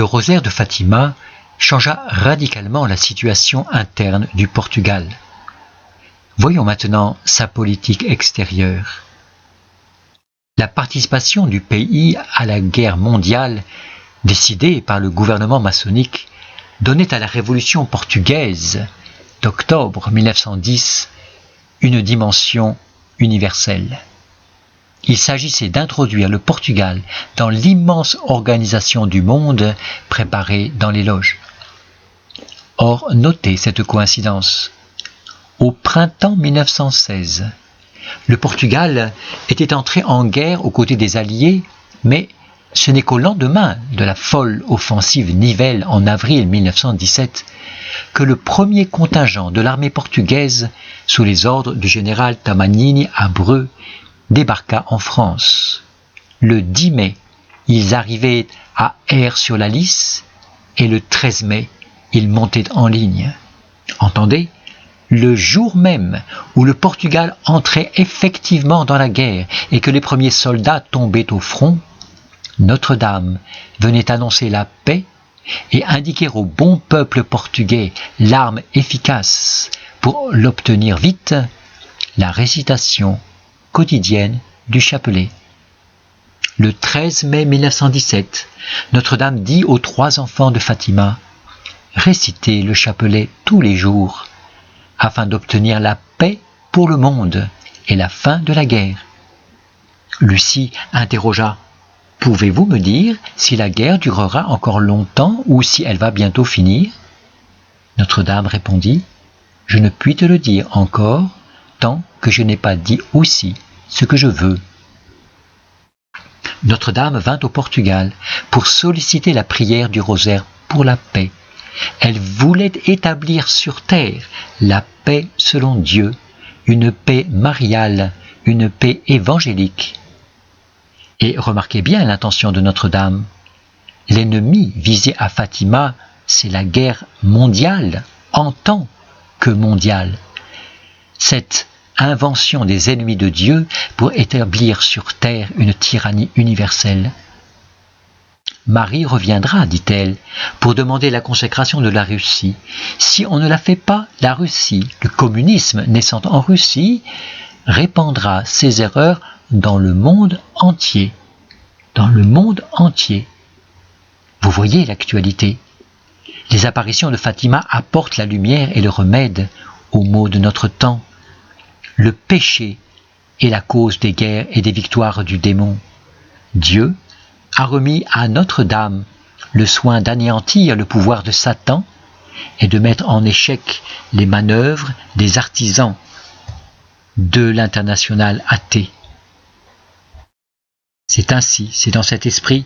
Le rosaire de Fatima changea radicalement la situation interne du Portugal. Voyons maintenant sa politique extérieure. La participation du pays à la guerre mondiale, décidée par le gouvernement maçonnique, donnait à la révolution portugaise d'octobre 1910 une dimension universelle. Il s'agissait d'introduire le Portugal dans l'immense organisation du monde préparée dans les loges. Or, notez cette coïncidence. Au printemps 1916, le Portugal était entré en guerre aux côtés des Alliés, mais ce n'est qu'au lendemain de la folle offensive Nivelle en avril 1917 que le premier contingent de l'armée portugaise, sous les ordres du général Tamanini à Breux, débarqua en France. Le 10 mai, ils arrivaient à Aire-sur-la-Lys et le 13 mai, ils montaient en ligne. Entendez ? Le jour même où le Portugal entrait effectivement dans la guerre et que les premiers soldats tombaient au front, Notre-Dame venait annoncer la paix et indiquer au bon peuple portugais l'arme efficace pour l'obtenir vite, la récitation quotidienne du chapelet. Le 13 mai 1917, Notre-Dame dit aux 3 enfants de Fatima « Récitez le chapelet tous les jours » afin d'obtenir la paix pour le monde et la fin de la guerre. Lucie interrogea « Pouvez-vous me dire si la guerre durera encore longtemps ou si elle va bientôt finir ?» Notre-Dame répondit « Je ne puis te le dire encore tant que je n'ai pas dit aussi ce que je veux. » Notre-Dame vint au Portugal pour solliciter la prière du rosaire pour la paix. Elle voulait établir sur terre la paix selon Dieu, une paix mariale, une paix évangélique. Et remarquez bien l'intention de Notre-Dame. L'ennemi visé à Fatima, c'est la guerre mondiale, en tant que mondiale. Cette invention des ennemis de Dieu pour établir sur terre une tyrannie universelle. Marie reviendra, dit-elle, pour demander la consécration de la Russie. Si on ne la fait pas, la Russie, le communisme naissant en Russie, répandra ses erreurs dans le monde entier. Dans le monde entier. Vous voyez l'actualité. Les apparitions de Fatima apportent la lumière et le remède aux maux de notre temps. Le péché est la cause des guerres et des victoires du démon. Dieu a remis à Notre-Dame le soin d'anéantir le pouvoir de Satan et de mettre en échec les manœuvres des artisans de l'international athée. C'est ainsi, c'est dans cet esprit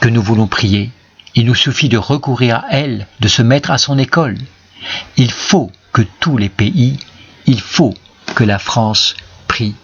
que nous voulons prier. Il nous suffit de recourir à elle, de se mettre à son école. Il faut que tous les pays, il faut que la France prie